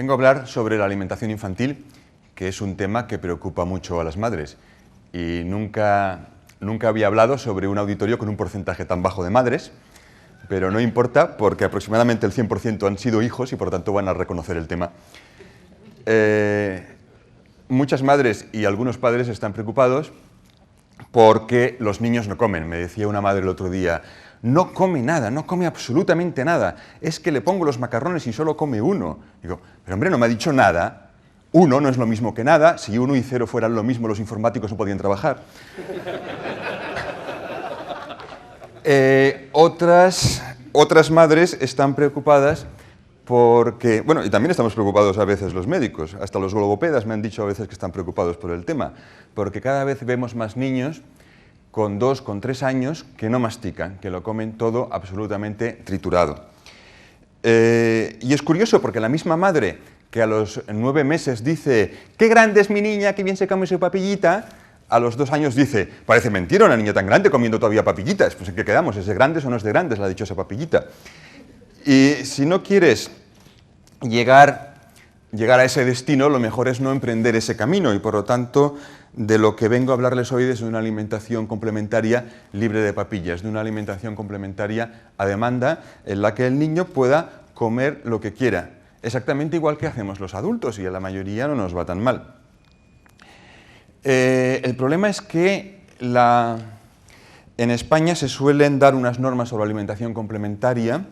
Vengo a hablar sobre la alimentación infantil, que es un tema que preocupa mucho a las madres. Y nunca había hablado sobre un auditorio con un porcentaje tan bajo de madres, pero no importa porque aproximadamente el 100% han sido hijos y por tanto van a reconocer el tema. Muchas madres y algunos padres están preocupados porque los niños no comen. Me decía una madre el otro día, no come nada, no come absolutamente nada. Es que le pongo los macarrones y solo come uno. Digo, pero hombre, no me ha dicho nada. Uno no es lo mismo que nada. Si 1 y 0 fueran lo mismo, los informáticos no podían trabajar. Otras madres están preocupadas porque, bueno, y también estamos preocupados a veces los médicos, hasta los logopedas me han dicho a veces que están preocupados por el tema, porque cada vez vemos más niños con 2, con 3 años que no mastican, que lo comen todo absolutamente triturado. Y es curioso porque la misma madre que a los 9 meses dice ¡qué grande es mi niña, qué bien se come su papillita!, a los 2 años dice, parece mentira una niña tan grande comiendo todavía papillitas. Pues ¿en qué quedamos? ¿Es de grandes o no es de grandes la dichosa papillita? Y si no quieres llegar a ese destino, lo mejor es no emprender ese camino. Y por lo tanto, de lo que vengo a hablarles hoy es de una alimentación complementaria libre de papillas, de una alimentación complementaria a demanda en la que el niño pueda comer lo que quiera. Exactamente igual que hacemos los adultos y a la mayoría no nos va tan mal. El problema es que en España se suelen dar unas normas sobre alimentación complementaria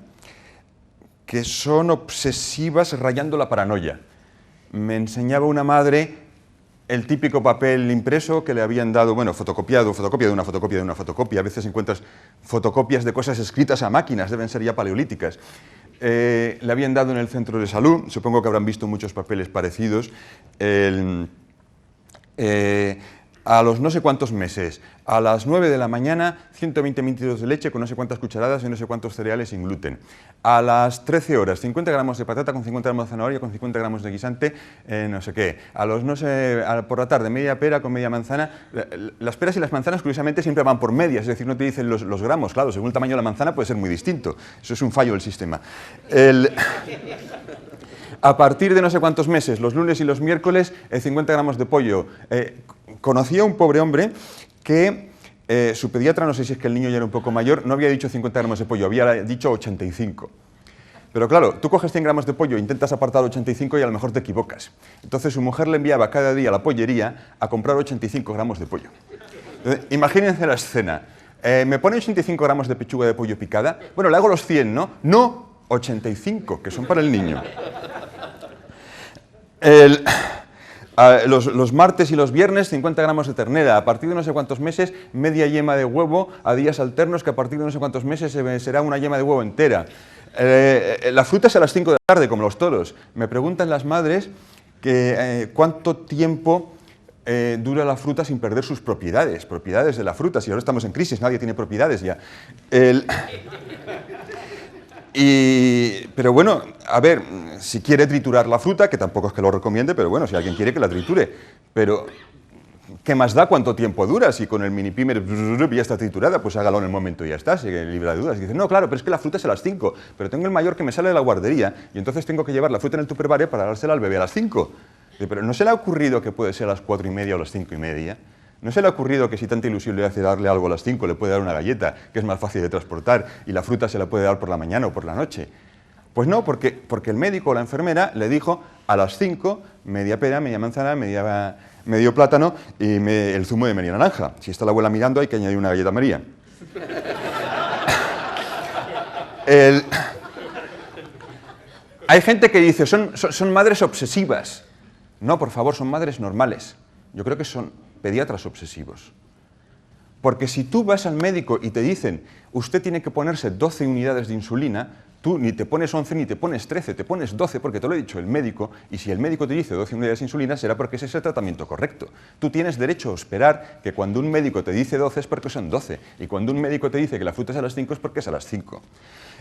que son obsesivas rayando la paranoia. Me enseñaba una madre el típico papel impreso que le habían dado, bueno, fotocopiado, fotocopia de una fotocopia de una fotocopia. A veces encuentras fotocopias de cosas escritas a máquinas, deben ser ya paleolíticas. Le habían dado en el centro de salud, supongo que habrán visto muchos papeles parecidos, a los no sé cuántos meses, a las 9 de la mañana, 120 mililitros de leche con no sé cuántas cucharadas y no sé cuántos cereales sin gluten. A las 13 horas, 50 gramos de patata con 50 gramos de zanahoria con 50 gramos de guisante, no sé qué. A los, no sé, por la tarde, media pera con media manzana. Las peras y las manzanas, curiosamente, siempre van por medias, es decir, no te dicen los gramos, claro, según el tamaño de la manzana puede ser muy distinto. Eso es un fallo del sistema. A partir de no sé cuántos meses, los lunes y los miércoles, 50 gramos de pollo. Conocí a un pobre hombre que su pediatra, no sé si es que el niño ya era un poco mayor, no había dicho 50 gramos de pollo, había dicho 85. Pero claro, tú coges 100 gramos de pollo, intentas apartar 85 y a lo mejor te equivocas. Entonces su mujer le enviaba cada día a la pollería a comprar 85 gramos de pollo. Imagínense la escena. ¿Me pone 85 gramos de pechuga de pollo picada? Bueno, le hago los 100, ¿no? No, 85, que son para el niño. Los martes y los viernes 50 gramos de ternera, a partir de no sé cuántos meses media yema de huevo a días alternos, que a partir de no sé cuántos meses será una yema de huevo entera. La fruta es a las 5 de la tarde, como los toros. Me preguntan las madres que, cuánto tiempo dura la fruta sin perder sus propiedades de la fruta. Si ahora estamos en crisis, nadie tiene propiedades ya. Pero bueno, a ver, si quiere triturar la fruta, que tampoco es que lo recomiende, pero bueno, si alguien quiere que la triture, pero ¿qué más da cuánto tiempo dura? Si con el mini pimer ya está triturada, pues hágalo en el momento y ya está, sigue libre de dudas. Y dice, no, claro, pero es que la fruta es a las 5, pero tengo el mayor que me sale de la guardería y entonces tengo que llevar la fruta en el tupperware para dársela al bebé a las 5. Pero ¿no se le ha ocurrido que puede ser a las 4:30 o a las 5:30? ¿No se le ha ocurrido que si tanta ilusión le hace darle algo a las 5, le puede dar una galleta, que es más fácil de transportar, y la fruta se la puede dar por la mañana o por la noche? Pues no, porque el médico o la enfermera le dijo a las 5, media pera, media manzana, medio plátano y el zumo de media naranja. Si está la abuela mirando, hay que añadir una galleta María. Hay gente que dice, son madres obsesivas. No, por favor, son madres normales. Yo creo que son pediatras obsesivos. Porque si tú vas al médico y te dicen, usted tiene que ponerse 12 unidades de insulina, tú ni te pones 11 ni te pones 13, te pones 12 porque te lo ha dicho el médico, y si el médico te dice 12 unidades de insulina será porque ese es el tratamiento correcto. Tú tienes derecho a esperar que cuando un médico te dice 12 es porque son 12, y cuando un médico te dice que la fruta es a las 5 es porque es a las 5.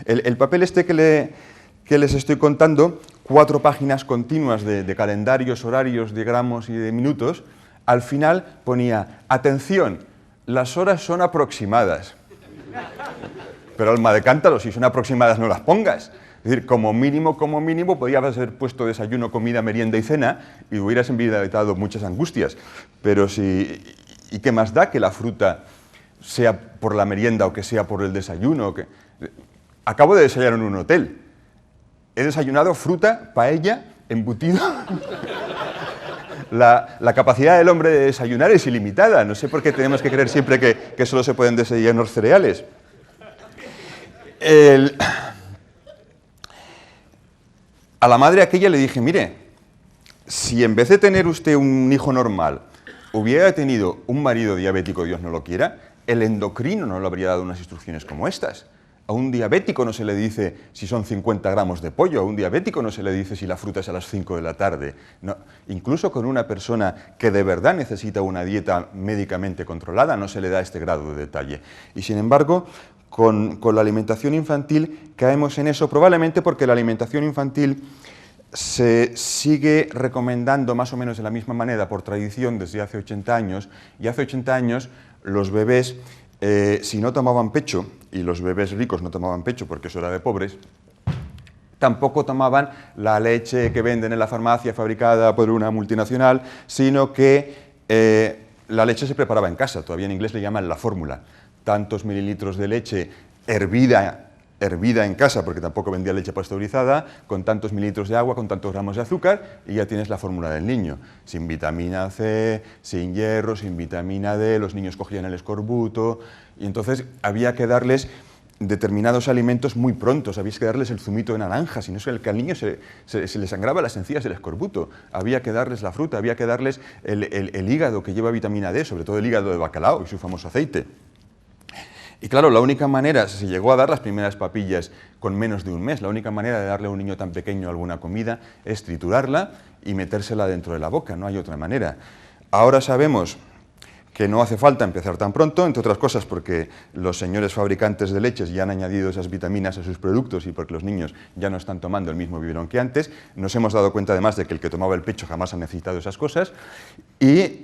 El papel este que les estoy contando, 4 páginas continuas de calendarios, horarios, diagramas y de minutos, al final ponía, atención, las horas son aproximadas. Pero alma de cántaro, si son aproximadas no las pongas. Es decir, como mínimo, podías haber puesto desayuno, comida, merienda y cena y hubieras evitado muchas angustias. Pero si... ¿Y qué más da que la fruta sea por la merienda o que sea por el desayuno? Acabo de desayunar en un hotel. He desayunado fruta, paella, embutido. La capacidad del hombre de desayunar es ilimitada. No sé por qué tenemos que creer siempre que solo se pueden desayunar cereales. A la madre aquella le dije, mire, si en vez de tener usted un hijo normal, hubiera tenido un marido diabético, Dios no lo quiera, el endocrino no le habría dado unas instrucciones como estas. A un diabético no se le dice si son 50 gramos de pollo, a un diabético no se le dice si la fruta es a las 5 de la tarde. No, incluso con una persona que de verdad necesita una dieta médicamente controlada no se le da este grado de detalle. Y sin embargo, con la alimentación infantil caemos en eso, probablemente porque la alimentación infantil se sigue recomendando más o menos de la misma manera por tradición desde hace 80 años, y hace 80 años los bebés, si no tomaban pecho, y los bebés ricos no tomaban pecho porque eso era de pobres, tampoco tomaban la leche que venden en la farmacia fabricada por una multinacional, sino que la leche se preparaba en casa, todavía en inglés le llaman la fórmula. Tantos mililitros de leche hervida en casa, porque tampoco vendía leche pasteurizada, con tantos mililitros de agua, con tantos gramos de azúcar, y ya tienes la fórmula del niño. Sin vitamina C, sin hierro, sin vitamina D, los niños cogían el escorbuto, y entonces había que darles determinados alimentos muy prontos, había que darles el zumito de naranja, si no es que al niño se le sangraba las encías del escorbuto, había que darles la fruta, había que darles el hígado que lleva vitamina D, sobre todo el hígado de bacalao y su famoso aceite. Y claro, la única manera, se llegó a dar las primeras papillas con menos de un mes, la única manera de darle a un niño tan pequeño alguna comida es triturarla y metérsela dentro de la boca, no hay otra manera. Ahora sabemos que no hace falta empezar tan pronto, entre otras cosas porque los señores fabricantes de leches ya han añadido esas vitaminas a sus productos y porque los niños ya no están tomando el mismo biberón que antes. Nos hemos dado cuenta además de que el que tomaba el pecho jamás ha necesitado esas cosas y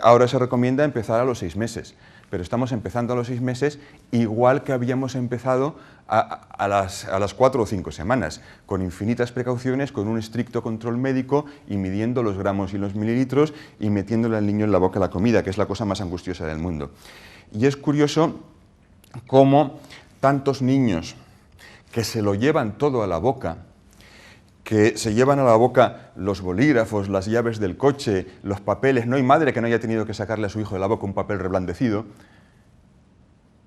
ahora se recomienda empezar a los 6 meses. Pero estamos empezando a los 6 meses igual que habíamos empezado a las 4 o 5 semanas, con infinitas precauciones, con un estricto control médico y midiendo los gramos y los mililitros y metiéndole al niño en la boca la comida, que es la cosa más angustiosa del mundo. Y es curioso cómo tantos niños que se lo llevan todo a la boca, que se llevan a la boca los bolígrafos, las llaves del coche, los papeles, no hay madre que no haya tenido que sacarle a su hijo de la boca un papel reblandecido,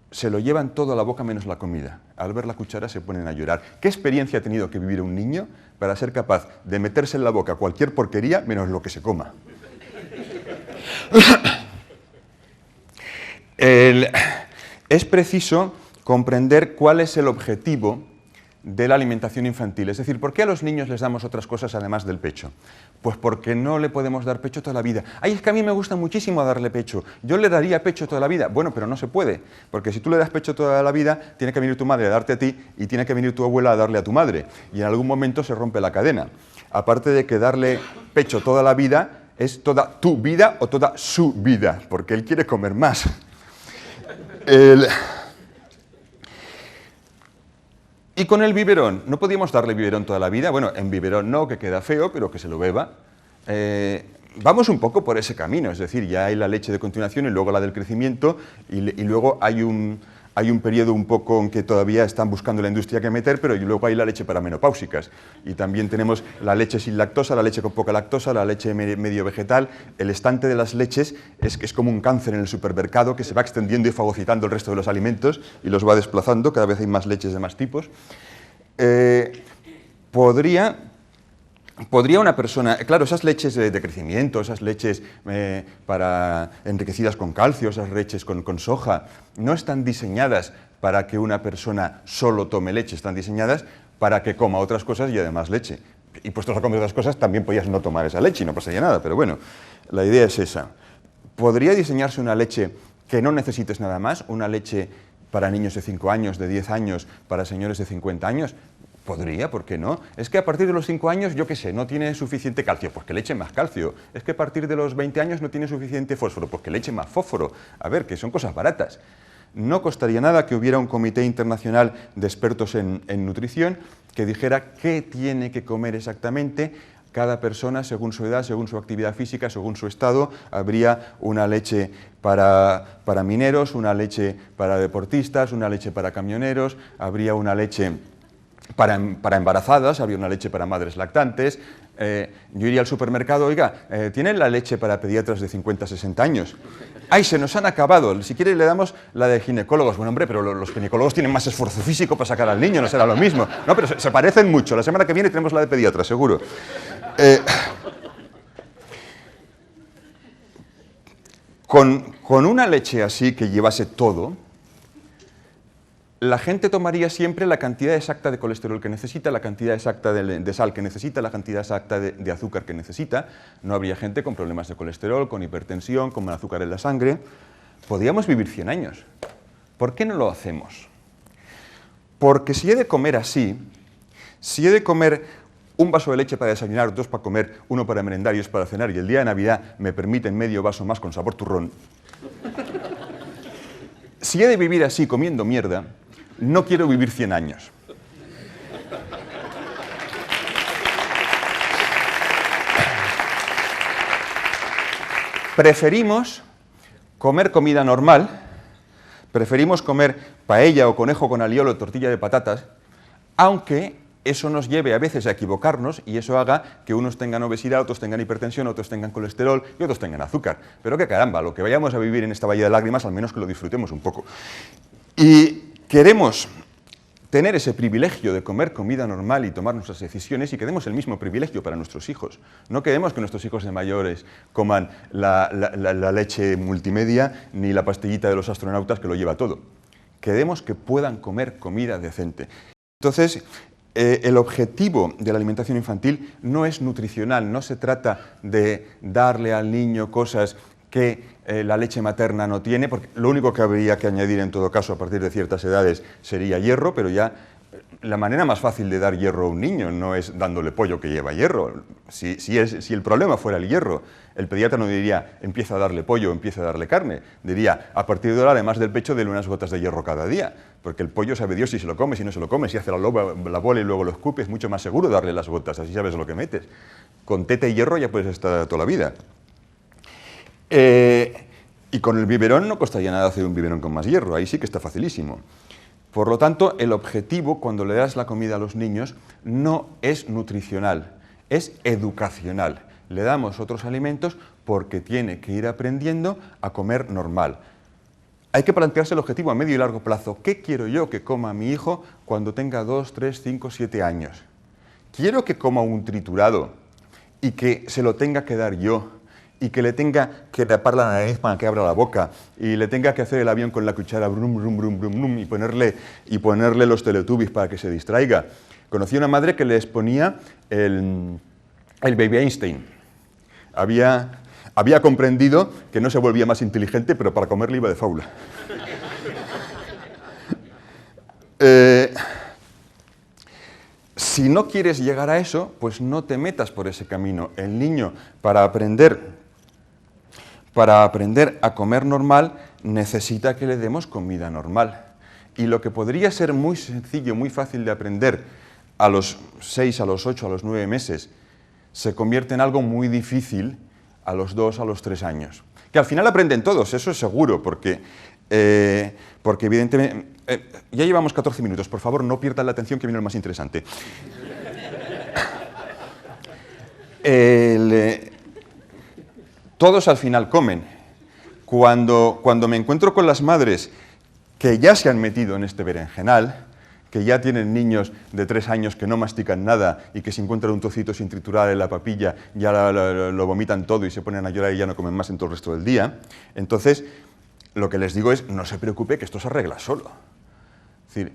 se lo llevan todo a la boca menos la comida. Al ver la cuchara se ponen a llorar. ¿Qué experiencia ha tenido que vivir un niño para ser capaz de meterse en la boca cualquier porquería menos lo que se coma? Es preciso comprender cuál es el objetivo de la alimentación infantil. Es decir, ¿por qué a los niños les damos otras cosas además del pecho? Pues porque no le podemos dar pecho toda la vida. ¡Ay, es que a mí me gusta muchísimo darle pecho! Yo le daría pecho toda la vida. Bueno, pero no se puede, porque si tú le das pecho toda la vida, tiene que venir tu madre a darte a ti y tiene que venir tu abuela a darle a tu madre. Y en algún momento se rompe la cadena. Aparte de que darle pecho toda la vida es toda tu vida o toda su vida, porque él quiere comer más. Y con el biberón, ¿no podíamos darle biberón toda la vida? Bueno, en biberón no, que queda feo, pero que se lo beba. Vamos un poco por ese camino, es decir, ya hay la leche de continuación y luego la del crecimiento y luego hay un periodo un poco en que todavía están buscando la industria que meter, pero luego hay la leche para menopáusicas. Y también tenemos la leche sin lactosa, la leche con poca lactosa, la leche medio vegetal. El estante de las leches es como un cáncer en el supermercado que se va extendiendo y fagocitando el resto de los alimentos y los va desplazando, cada vez hay más leches de más tipos. ¿Podría una persona, claro, esas leches de crecimiento, esas leches enriquecidas con calcio, esas leches con soja, no están diseñadas para que una persona solo tome leche, están diseñadas para que coma otras cosas y además leche. Y puestos a comer otras cosas, también podías no tomar esa leche y no pasaría nada, pero bueno, la idea es esa. ¿Podría diseñarse una leche que no necesites nada más? ¿Una leche para niños de 5 años, de 10 años, para señores de 50 años? Podría, ¿por qué no? Es que a partir de los 5 años, yo qué sé, no tiene suficiente calcio, pues que le echen más calcio. Es que a partir de los 20 años no tiene suficiente fósforo, pues que le echen más fósforo. A ver, que son cosas baratas. No costaría nada que hubiera un comité internacional de expertos en nutrición que dijera qué tiene que comer exactamente cada persona según su edad, según su actividad física, según su estado. Habría una leche para mineros, una leche para deportistas, una leche para camioneros, habría una leche para embarazadas, habría una leche para madres lactantes. Yo iría al supermercado, oiga, ¿tienen la leche para pediatras de 50, 60 años? ¡Ay, se nos han acabado! Si quiere le damos la de ginecólogos. Bueno, hombre, pero los ginecólogos tienen más esfuerzo físico para sacar al niño, no será lo mismo. No, pero se parecen mucho. La semana que viene tenemos la de pediatras, seguro. Con una leche así que llevase todo, la gente tomaría siempre la cantidad exacta de colesterol que necesita, la cantidad exacta de sal que necesita, la cantidad exacta de azúcar que necesita. No habría gente con problemas de colesterol, con hipertensión, con azúcar en la sangre. Podríamos vivir 100 años. ¿Por qué no lo hacemos? Porque si he de comer así, si he de comer un vaso de leche para desayunar, 2 para comer, 1 para merendar y 2 para cenar, y el día de Navidad me permiten medio vaso más con sabor turrón, si he de vivir así comiendo mierda, no quiero vivir 100 años. Preferimos comer comida normal, preferimos comer paella o conejo con aliolo o tortilla de patatas, aunque eso nos lleve a veces a equivocarnos y eso haga que unos tengan obesidad, otros tengan hipertensión, otros tengan colesterol y otros tengan azúcar. Pero que caramba, lo que vayamos a vivir en esta valle de lágrimas, al menos que lo disfrutemos un poco. Y queremos tener ese privilegio de comer comida normal y tomar nuestras decisiones y queremos el mismo privilegio para nuestros hijos. No queremos que nuestros hijos de mayores coman la leche multimedia ni la pastillita de los astronautas que lo lleva todo. Queremos que puedan comer comida decente. Entonces, el objetivo de la alimentación infantil no es nutricional, no se trata de darle al niño cosas que la leche materna no tiene, porque lo único que habría que añadir en todo caso a partir de ciertas edades sería hierro, pero ya la manera más fácil de dar hierro a un niño no es dándole pollo que lleva hierro. Si el problema fuera el hierro, el pediatra no diría empieza a darle pollo, empieza a darle carne, diría a partir de ahora además del pecho dele unas gotas de hierro cada día, porque el pollo sabe Dios si se lo come, si no se lo come, si hace la bola y luego lo escupe, es mucho más seguro darle las gotas, así sabes lo que metes. Con teta y hierro ya puedes estar toda la vida. Y con el biberón no costaría nada hacer un biberón con más hierro, ahí sí que está facilísimo. Por lo tanto, el objetivo cuando le das la comida a los niños no es nutricional, es educacional. Le damos otros alimentos porque tiene que ir aprendiendo a comer normal. Hay que plantearse el objetivo a medio y largo plazo. ¿Qué quiero yo que coma mi hijo cuando tenga 2, 3, 5, 7 años? ¿Quiero que coma un triturado y que se lo tenga que dar yo? Y que le tenga que tapar la nariz para que abra la boca, y le tenga que hacer el avión con la cuchara brum, brum, brum, brum, brum, y ponerle los Teletubbies para que se distraiga. Conocí una madre que les ponía el Baby Einstein. Había comprendido que no se volvía más inteligente, pero para comer le iba de faula. Si no quieres llegar a eso, pues no te metas por ese camino. El niño, para aprender a comer normal, necesita que le demos comida normal. Y lo que podría ser muy sencillo, muy fácil de aprender a los 6, a los 8, a los 9 meses, se convierte en algo muy difícil a los 2, a los 3 años. Que al final aprenden todos, eso es seguro, porque evidentemente... ya llevamos 14 minutos, por favor, no pierdan la atención que viene lo más interesante. Todos al final comen. Cuando me encuentro con las madres que ya se han metido en este berenjenal, que ya tienen niños de 3 años que no mastican nada y que si encuentran un trocito sin triturar en la papilla ya lo vomitan todo y se ponen a llorar y ya no comen más en todo el resto del día, entonces lo que les digo es no se preocupe que esto se arregla solo. Es decir,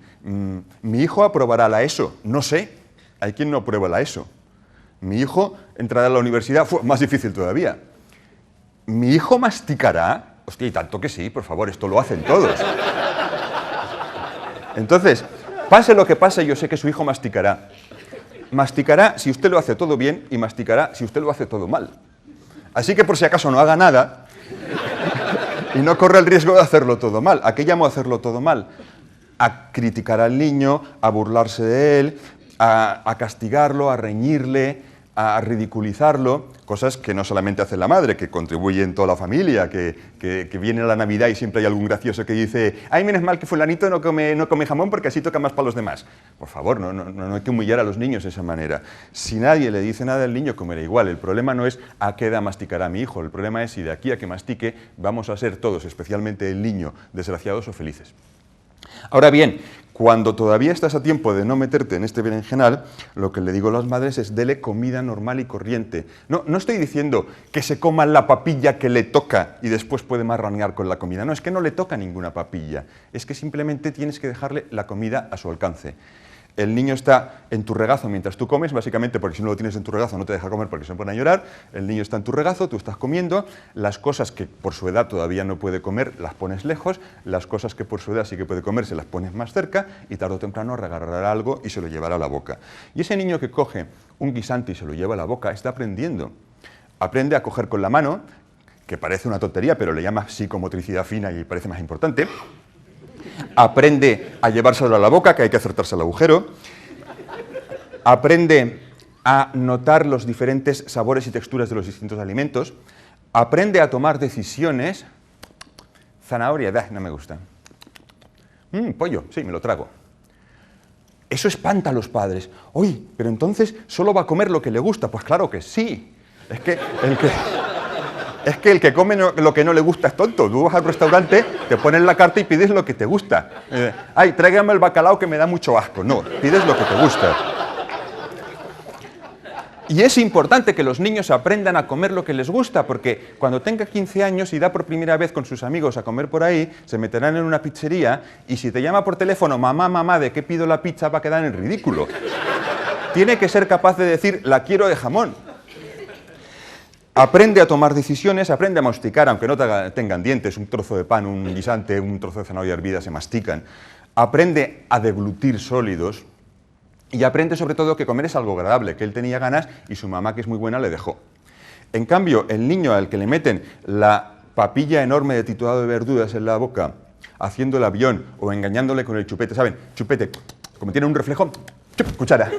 mi hijo aprobará la ESO, no sé, hay quien no aprueba la ESO. Mi hijo entrará a la universidad, más difícil todavía. ¿Mi hijo masticará? Hostia, y tanto que sí, por favor, esto lo hacen todos. Entonces, pase lo que pase, yo sé que su hijo masticará. Masticará si usted lo hace todo bien y masticará si usted lo hace todo mal. Así que por si acaso no haga nada y no corre el riesgo de hacerlo todo mal. ¿A qué llamo hacerlo todo mal? A criticar al niño, a burlarse de él, a castigarlo, a reñirle, a ridiculizarlo, cosas que no solamente hace la madre, que contribuye en toda la familia, que viene la Navidad y siempre hay algún gracioso que dice ¡ay, menos mal que fulanito no come jamón porque así toca más para los demás! Por favor, no hay que humillar a los niños de esa manera. Si nadie le dice nada, el niño comerá igual. El problema no es a qué edad masticará mi hijo, el problema es si de aquí a que mastique vamos a ser todos, especialmente el niño, desgraciados o felices. Ahora bien, cuando todavía estás a tiempo de no meterte en este berenjenal, lo que le digo a las madres es dele comida normal y corriente. No estoy diciendo que se coma la papilla que le toca y después puede marranear con la comida. No, es que no le toca ninguna papilla. Es que simplemente tienes que dejarle la comida a su alcance. El niño está en tu regazo mientras tú comes, básicamente porque si no lo tienes en tu regazo no te deja comer porque se pone a llorar. El niño está en tu regazo, tú estás comiendo, las cosas que por su edad todavía no puede comer las pones lejos, las cosas que por su edad sí que puede comer se las pones más cerca y tarde o temprano agarrará algo y se lo llevará a la boca. Y ese niño que coge un guisante y se lo lleva a la boca está aprendiendo. Aprende a coger con la mano, que parece una tontería, pero le llama psicomotricidad fina y parece más importante. Aprende a llevárselo a la boca, que hay que acertarse al agujero. Aprende a notar los diferentes sabores y texturas de los distintos alimentos. Aprende a tomar decisiones. Zanahoria, no me gusta. Pollo, sí, me lo trago. Eso espanta a los padres. Oye, pero entonces solo va a comer lo que le gusta. Pues claro que sí. Es que el que come lo que no le gusta es tonto. Tú vas al restaurante, te pones la carta y pides lo que te gusta. Ay, tráigame el bacalao que me da mucho asco. No, pides lo que te gusta. Y es importante que los niños aprendan a comer lo que les gusta, porque cuando tenga 15 años y da por primera vez con sus amigos a comer por ahí, se meterán en una pizzería y si te llama por teléfono, mamá, ¿de qué pido la pizza? Va a quedar en ridículo. Tiene que ser capaz de decir, la quiero de jamón. Aprende a tomar decisiones, aprende a masticar, aunque no tengan dientes, un trozo de pan, un guisante, un trozo de zanahoria hervida se mastican. Aprende a deglutir sólidos y aprende sobre todo que comer es algo agradable, que él tenía ganas y su mamá, que es muy buena, le dejó. En cambio, el niño al que le meten la papilla enorme de triturado de verduras en la boca, haciendo el avión o engañándole con el chupete, ¿saben? Chupete, como tiene un reflejo, cuchara.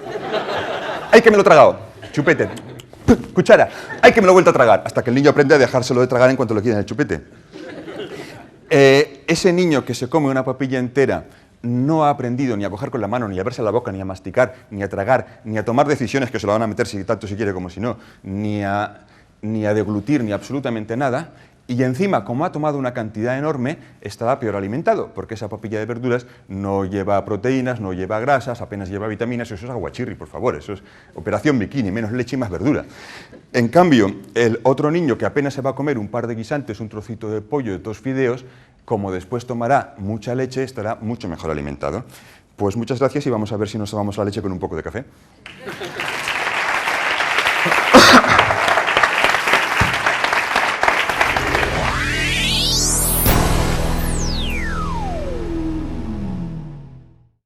¡Ay, que me lo he tragado! Chupete. Cuchara, ¡ay, que me lo he vuelto a tragar! Hasta que el niño aprende a dejárselo de tragar en cuanto le quiten el chupete. Ese niño que se come una papilla entera no ha aprendido ni a coger con la mano, ni a verse la boca, ni a masticar, ni a tragar, ni a tomar decisiones que se lo van a meter si tanto si quiere como si no, ni a deglutir, ni absolutamente nada. Y encima, como ha tomado una cantidad enorme, estará peor alimentado, porque esa papilla de verduras no lleva proteínas, no lleva grasas, apenas lleva vitaminas, eso es aguachirri, por favor, eso es operación bikini, menos leche y más verdura. En cambio, el otro niño que apenas se va a comer un par de guisantes, un trocito de pollo, de 2 fideos, como después tomará mucha leche, estará mucho mejor alimentado. Pues muchas gracias y vamos a ver si nos tomamos la leche con un poco de café.